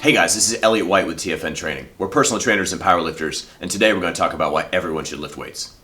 Hey guys, this is Elliot White with TFN Training. We're personal trainers and powerlifters, and today we're going to talk about why everyone should lift weights.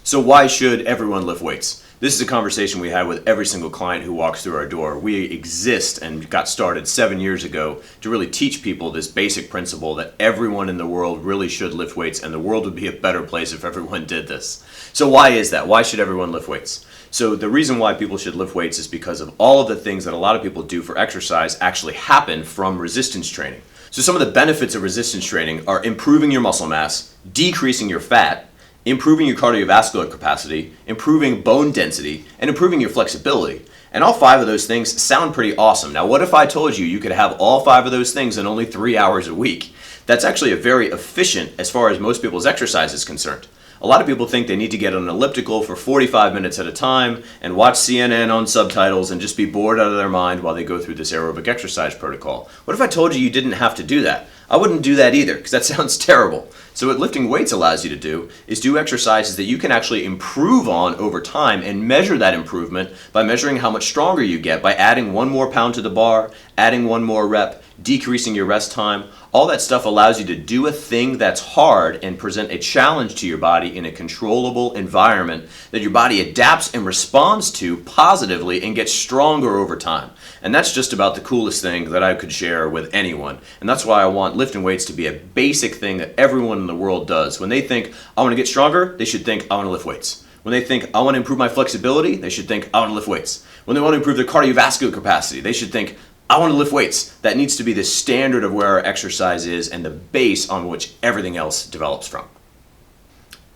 So why should everyone lift weights? This is a conversation we had with every single client who walks through our door. We exist and got started 7 years ago to really teach people this basic principle that everyone in the world really should lift weights, and the world would be a better place if everyone did this. So why is that? Why should everyone lift weights? So the reason why people should lift weights is because of all of the things that a lot of people do for exercise actually happen from resistance training. So some of the benefits of resistance training are improving your muscle mass, decreasing your fat, improving your cardiovascular capacity, improving bone density, and improving your flexibility. And all 5 of those things sound pretty awesome. Now, what if I told you you could have all 5 of those things in only 3 hours a week? That's actually a very efficient as far as most people's exercise is concerned. A lot of people think they need to get on an elliptical for 45 minutes at a time and watch CNN on subtitles and just be bored out of their mind while they go through this aerobic exercise protocol. What if I told you you didn't have to do that? I wouldn't do that either, because that sounds terrible. So what lifting weights allows you to do is do exercises that you can actually improve on over time and measure that improvement by measuring how much stronger you get by adding 1 more pound to the bar, adding 1 more rep, decreasing your rest time. All that stuff allows you to do a thing that's hard and present a challenge to your body in a controllable environment that your body adapts and responds to positively and gets stronger over time. And that's just about the coolest thing that I could share with anyone. And that's why I want lifting weights to be a basic thing that everyone in the world does. When they think, I want to get stronger, they should think, I want to lift weights. When they think, I want to improve my flexibility, they should think, I want to lift weights. When they want to improve their cardiovascular capacity, they should think, I want to lift weights. That needs to be the standard of where our exercise is and the base on which everything else develops from.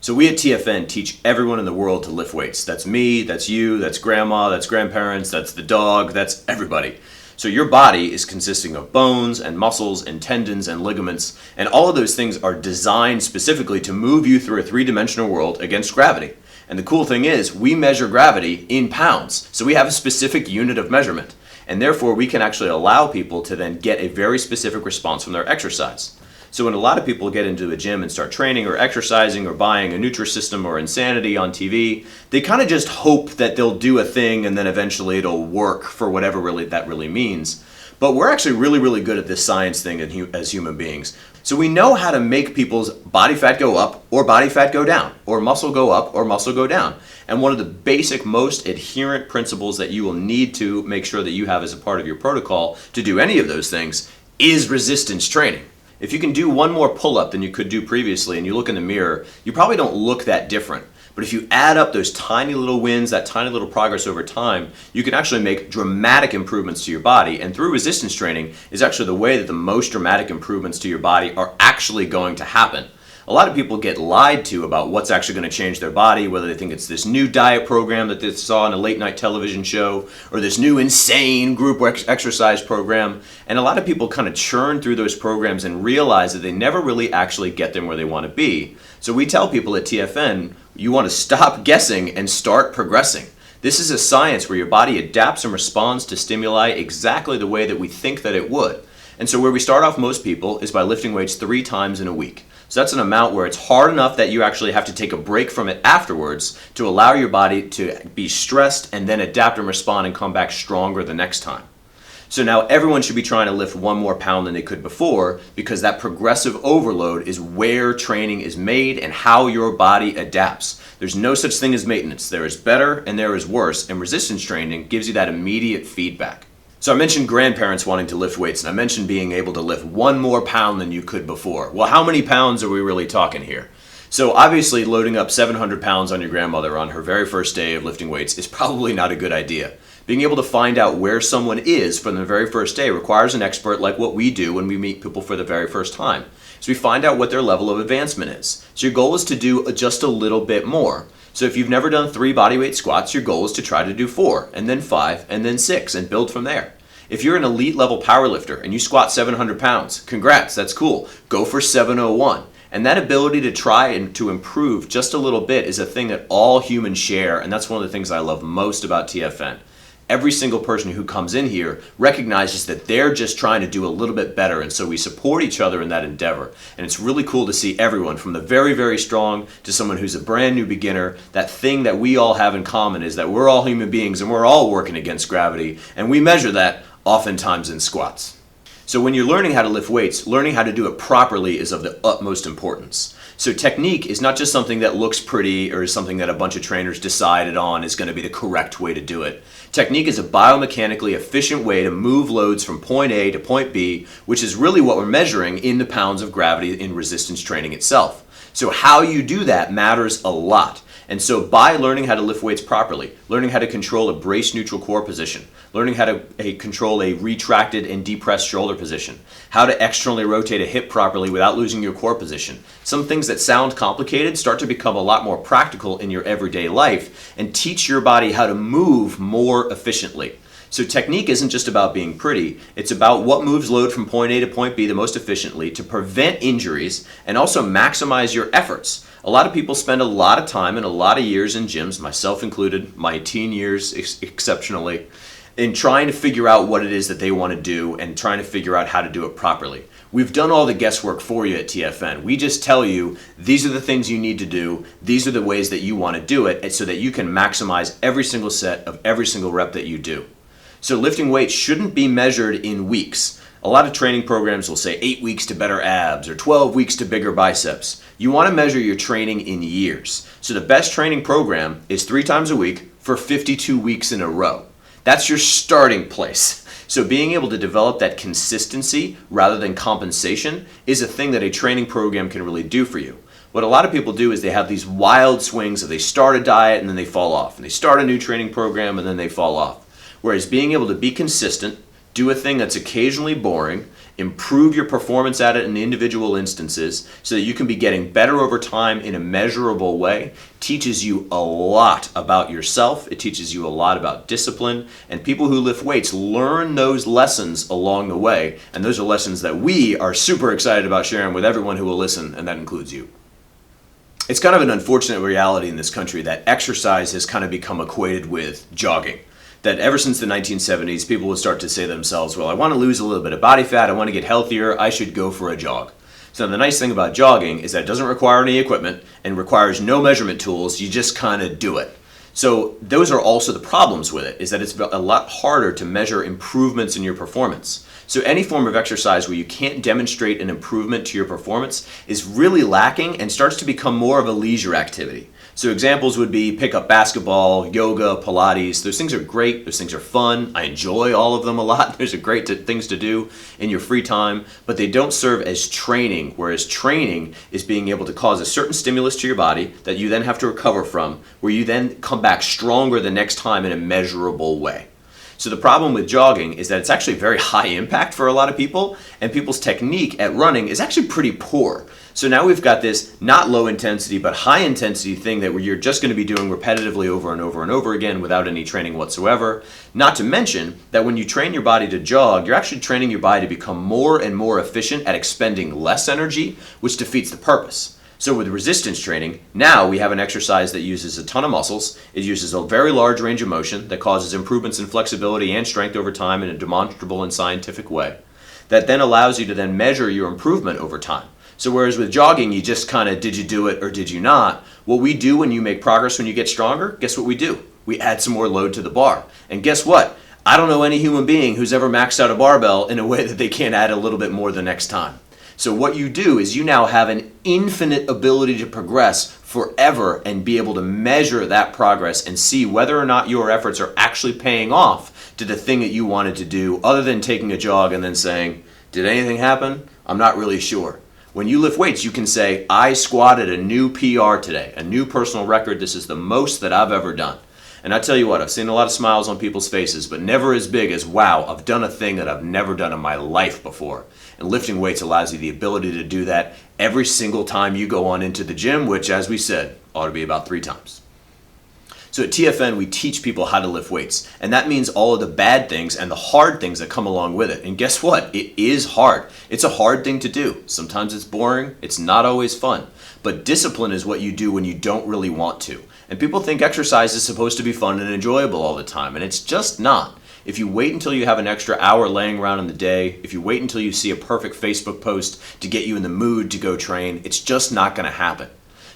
So we at TFN teach everyone in the world to lift weights. That's me, that's you, that's grandma, that's grandparents, that's the dog, that's everybody. So your body is consisting of bones and muscles and tendons and ligaments, and all of those things are designed specifically to move you through a 3-dimensional world against gravity. And the cool thing is, we measure gravity in pounds, so we have a specific unit of measurement. And therefore, we can actually allow people to then get a very specific response from their exercise. So when a lot of people get into a gym and start training or exercising or buying a Nutrisystem or Insanity on TV, they kind of just hope that they'll do a thing and then eventually it'll work for whatever that really means. But we're actually really good at this science thing as human beings. So we know how to make people's body fat go up or body fat go down, or muscle go up or muscle go down. And one of the basic, most adherent principles that you will need to make sure that you have as a part of your protocol to do any of those things is resistance training. If you can do 1 more pull-up than you could do previously and you look in the mirror, you probably don't look that different. But if you add up those tiny little wins, that tiny little progress over time, you can actually make dramatic improvements to your body. And through resistance training is actually the way that the most dramatic improvements to your body are actually going to happen. A lot of people get lied to about what's actually going to change their body, whether they think it's this new diet program that they saw on a late night television show, or this new insane group exercise program. And a lot of people kind of churn through those programs and realize that they never really actually get them where they want to be. So we tell people at TFN, you want to stop guessing and start progressing. This is a science where your body adapts and responds to stimuli exactly the way that we think that it would. And so where we start off most people is by lifting weights 3 times in a week. So that's an amount where it's hard enough that you actually have to take a break from it afterwards to allow your body to be stressed and then adapt and respond and come back stronger the next time. So now everyone should be trying to lift 1 more pound than they could before, because that progressive overload is where training is made and how your body adapts. There's no such thing as maintenance. There is better and there is worse, and resistance training gives you that immediate feedback. So I mentioned grandparents wanting to lift weights, and I mentioned being able to lift 1 more pound than you could before. Well, how many pounds are we really talking here? So obviously loading up 700 pounds on your grandmother on her very first day of lifting weights is probably not a good idea. Being able to find out where someone is from the very first day requires an expert like what we do when we meet people for the very first time. So we find out what their level of advancement is. So your goal is to do just a little bit more. So if you've never done 3 bodyweight squats, your goal is to try to do 4, and then 5, and then 6, and build from there. If you're an elite level powerlifter and you squat 700 pounds, congrats, that's cool. Go for 701. And that ability to try and to improve just a little bit is a thing that all humans share, and that's one of the things I love most about TFN. Every single person who comes in here recognizes that they're just trying to do a little bit better, and so we support each other in that endeavor. And it's really cool to see everyone, from the very, very strong to someone who's a brand new beginner. That thing that we all have in common is that we're all human beings and we're all working against gravity, and we measure that oftentimes in squats. So when you're learning how to lift weights, learning how to do it properly is of the utmost importance. So technique is not just something that looks pretty or is something that a bunch of trainers decided on is going to be the correct way to do it. Technique is a biomechanically efficient way to move loads from point A to point B, which is really what we're measuring in the pounds of gravity in resistance training itself. So how you do that matters a lot. And so by learning how to lift weights properly, learning how to control a brace neutral core position, learning how to control a retracted and depressed shoulder position, how to externally rotate a hip properly without losing your core position, some things that sound complicated start to become a lot more practical in your everyday life and teach your body how to move more efficiently. So technique isn't just about being pretty, it's about what moves load from point A to point B the most efficiently to prevent injuries and also maximize your efforts. A lot of people spend a lot of time and a lot of years in gyms, myself included, my teen years exceptionally, in trying to figure out what it is that they want to do and trying to figure out how to do it properly. We've done all the guesswork for you at TFN. We just tell you, these are the things you need to do, these are the ways that you want to do it, so that you can maximize every single set of every single rep that you do. So lifting weights shouldn't be measured in weeks. A lot of training programs will say 8 weeks to better abs or 12 weeks to bigger biceps. You want to measure your training in years. So the best training program is 3 times a week for 52 weeks in a row. That's your starting place. So being able to develop that consistency rather than compensation is a thing that a training program can really do for you. What a lot of people do is they have these wild swings of they start a diet and then they fall off, and they start a new training program and then they fall off. Whereas being able to be consistent, do a thing that's occasionally boring, improve your performance at it in individual instances so that you can be getting better over time in a measurable way, teaches you a lot about yourself. It teaches you a lot about discipline, and people who lift weights learn those lessons along the way, and those are lessons that we are super excited about sharing with everyone who will listen, and that includes you. It's kind of an unfortunate reality in this country that exercise has kind of become equated with jogging. That ever since the 1970s, people would start to say to themselves, well, I want to lose a little bit of body fat, I want to get healthier, I should go for a jog. So the nice thing about jogging is that it doesn't require any equipment and requires no measurement tools, you just kind of do it. So those are also the problems with it, is that it's a lot harder to measure improvements in your performance. So any form of exercise where you can't demonstrate an improvement to your performance is really lacking and starts to become more of a leisure activity. So examples would be pick up basketball, yoga, Pilates. Those things are great. Those things are fun. I enjoy all of them a lot. Those are great things to do in your free time, but they don't serve as training, whereas training is being able to cause a certain stimulus to your body that you then have to recover from, where you then come back stronger the next time in a measurable way. So the problem with jogging is that it's actually very high impact for a lot of people, and people's technique at running is actually pretty poor. So now we've got this not low intensity but high intensity thing that you're just going to be doing repetitively over and over and over again without any training whatsoever. Not to mention that when you train your body to jog, you're actually training your body to become more and more efficient at expending less energy, which defeats the purpose. So with resistance training, now we have an exercise that uses a ton of muscles. It uses a very large range of motion that causes improvements in flexibility and strength over time in a demonstrable and scientific way. That then allows you to then measure your improvement over time. So whereas with jogging, you just kind of, did you do it or did you not? What we do when you make progress, when you get stronger, guess what we do? We add some more load to the bar. And guess what? I don't know any human being who's ever maxed out a barbell in a way that they can't add a little bit more the next time. So what you do is you now have an infinite ability to progress forever and be able to measure that progress and see whether or not your efforts are actually paying off to the thing that you wanted to do, other than taking a jog and then saying, did anything happen? I'm not really sure. When you lift weights, you can say, I squatted a new PR today, a new personal record. This is the most that I've ever done. And I tell you what, I've seen a lot of smiles on people's faces, but never as big as, wow, I've done a thing that I've never done in my life before. And lifting weights allows you the ability to do that every single time you go on into the gym, which, as we said, ought to be about 3 times. So So at TFN, we teach people how to lift weights, and that means all of the bad things and the hard things that come along with it. And guess what? It is hard. It's a hard thing to do. Sometimes it's boring. It's not always fun. But discipline is what you do when you don't really want to. And people think exercise is supposed to be fun and enjoyable all the time, and it's just not. If you wait until you have an extra hour laying around in the day, if you wait until you see a perfect Facebook post to get you in the mood to go train, it's just not going to happen.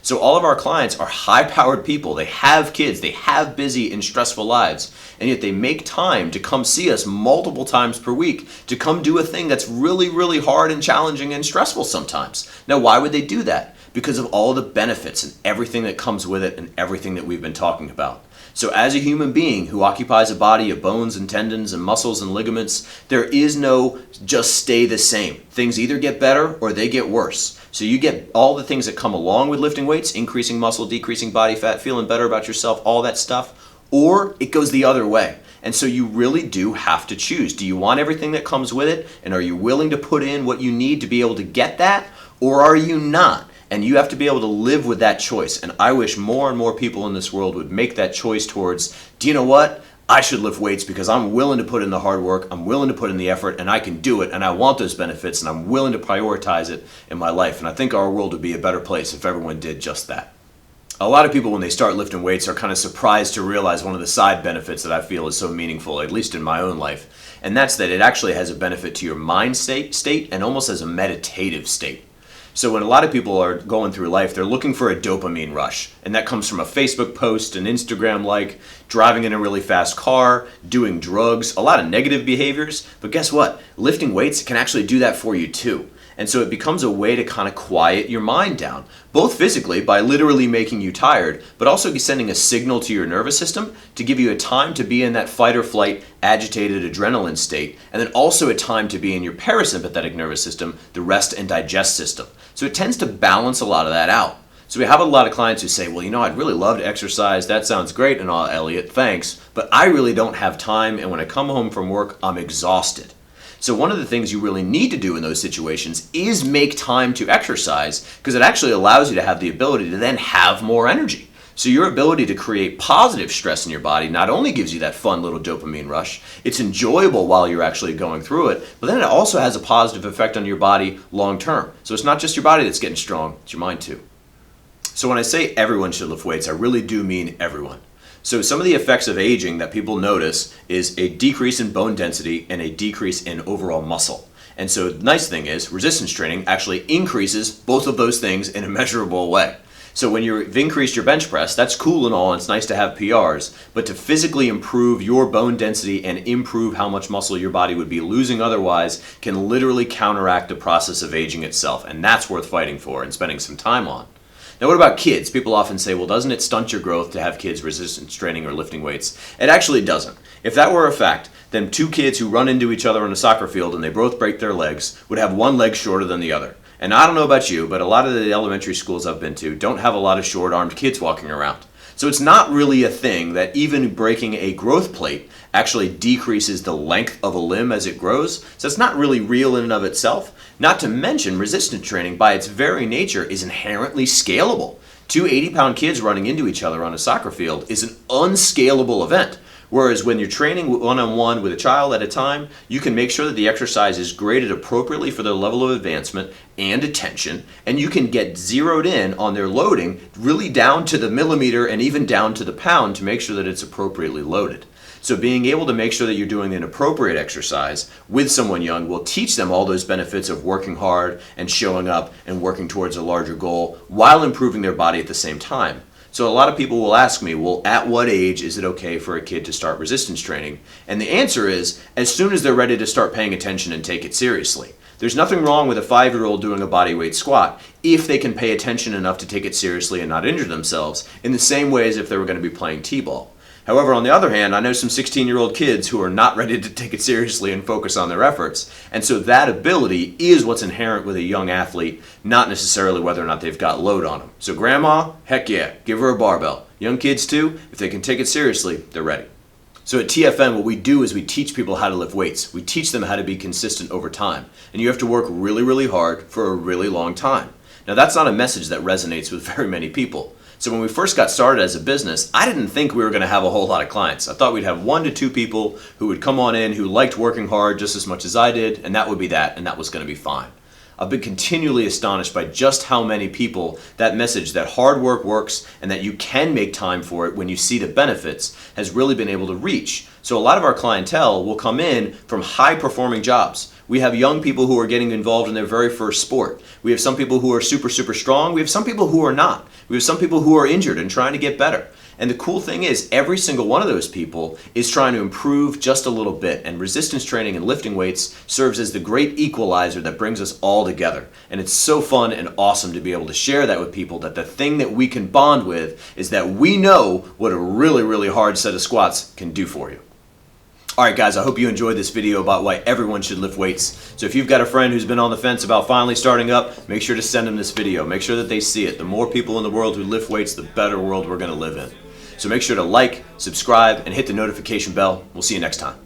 So all of our clients are high-powered people. They have kids, they have busy and stressful lives, and yet they make time to come see us multiple times per week to come do a thing that's really, really hard and challenging and stressful sometimes. Now, why would they do that? Because of all the benefits and everything that comes with it and everything that we've been talking about. So as a human being who occupies a body of bones and tendons and muscles and ligaments, there is no just stay the same. Things either get better or they get worse. So you get all the things that come along with lifting weights, increasing muscle, decreasing body fat, feeling better about yourself, all that stuff, or it goes the other way. And so you really do have to choose. Do you want everything that comes with it? And are you willing to put in what you need to be able to get that? Or are you not? And you have to be able to live with that choice. And I wish more and more people in this world would make that choice towards, do you know what? I should lift weights because I'm willing to put in the hard work, I'm willing to put in the effort, and I can do it, and I want those benefits, and I'm willing to prioritize it in my life. And I think our world would be a better place if everyone did just that. A lot of people, when they start lifting weights, are kind of surprised to realize one of the side benefits that I feel is so meaningful, at least in my own life, and that's that it actually has a benefit to your mind state and almost as a meditative state. So when a lot of people are going through life, they're looking for a dopamine rush. And that comes from a Facebook post, an Instagram like, driving in a really fast car, doing drugs, a lot of negative behaviors. But guess what? Lifting weights can actually do that for you too. And so it becomes a way to kind of quiet your mind down, both physically by literally making you tired, but also sending a signal to your nervous system to give you a time to be in that fight or flight, agitated adrenaline state, and then also a time to be in your parasympathetic nervous system, the rest and digest system. So it tends to balance a lot of that out. So we have a lot of clients who say, well, you know, I'd really love to exercise. That sounds great and all, Elliot, thanks. But I really don't have time, and when I come home from work, I'm exhausted. So one of the things you really need to do in those situations is make time to exercise, because it actually allows you to have the ability to then have more energy. So your ability to create positive stress in your body not only gives you that fun little dopamine rush, it's enjoyable while you're actually going through it, but then it also has a positive effect on your body long term. So it's not just your body that's getting strong, it's your mind too. So when I say everyone should lift weights, I really do mean everyone. So some of the effects of aging that people notice is a decrease in bone density and a decrease in overall muscle. And so the nice thing is resistance training actually increases both of those things in a measurable way. So when you've increased your bench press, that's cool and all, and it's nice to have PRs, but to physically improve your bone density and improve how much muscle your body would be losing otherwise can literally counteract the process of aging itself, and that's worth fighting for and spending some time on. Now what about kids? People often say, well, doesn't it stunt your growth to have kids resistance training or lifting weights? It actually doesn't. If that were a fact, then two kids who run into each other on a soccer field and they both break their legs would have one leg shorter than the other. And I don't know about you, but a lot of the elementary schools I've been to don't have a lot of short-armed kids walking around. So it's not really a thing that even breaking a growth plate actually decreases the length of a limb as it grows. So it's not really real in and of itself. Not to mention resistance training by its very nature is inherently scalable. Two 80-pound kids running into each other on a soccer field is an unscalable event. Whereas when you're training one-on-one with a child at a time, you can make sure that the exercise is graded appropriately for their level of advancement and attention, and you can get zeroed in on their loading really down to the millimeter and even down to the pound to make sure that it's appropriately loaded. So being able to make sure that you're doing an appropriate exercise with someone young will teach them all those benefits of working hard and showing up and working towards a larger goal while improving their body at the same time. So a lot of people will ask me, well, at what age is it okay for a kid to start resistance training? And the answer is, as soon as they're ready to start paying attention and take it seriously. There's nothing wrong with a 5-year-old doing a bodyweight squat if they can pay attention enough to take it seriously and not injure themselves, in the same way as if they were going to be playing t-ball. However, on the other hand, I know some 16-year-old kids who are not ready to take it seriously and focus on their efforts. And so that ability is what's inherent with a young athlete, not necessarily whether or not they've got load on them. So grandma, heck yeah, give her a barbell. Young kids too, if they can take it seriously, they're ready. So at TFN, what we do is we teach people how to lift weights. We teach them how to be consistent over time. And you have to work really, really hard for a really long time. Now that's not a message that resonates with very many people. So when we first got started as a business, I didn't think we were going to have a whole lot of clients. I thought we'd have 1 to 2 people who would come on in who liked working hard just as much as I did, and that would be that, and that was going to be fine. I've been continually astonished by just how many people that message that hard work works and that you can make time for it when you see the benefits has really been able to reach. So a lot of our clientele will come in from high performing jobs. We have young people who are getting involved in their very first sport. We have some people who are super strong. We have some people who are not. We have some people who are injured and trying to get better. And the cool thing is every single one of those people is trying to improve just a little bit, and resistance training and lifting weights serves as the great equalizer that brings us all together. And it's so fun and awesome to be able to share that with people, that the thing that we can bond with is that we know what a really hard set of squats can do for you. Alright guys, I hope you enjoyed this video about why everyone should lift weights. So if you've got a friend who's been on the fence about finally starting up, make sure to send them this video. Make sure that they see it. The more people in the world who lift weights, the better world we're going to live in. So make sure to like, subscribe, and hit the notification bell. We'll see you next time.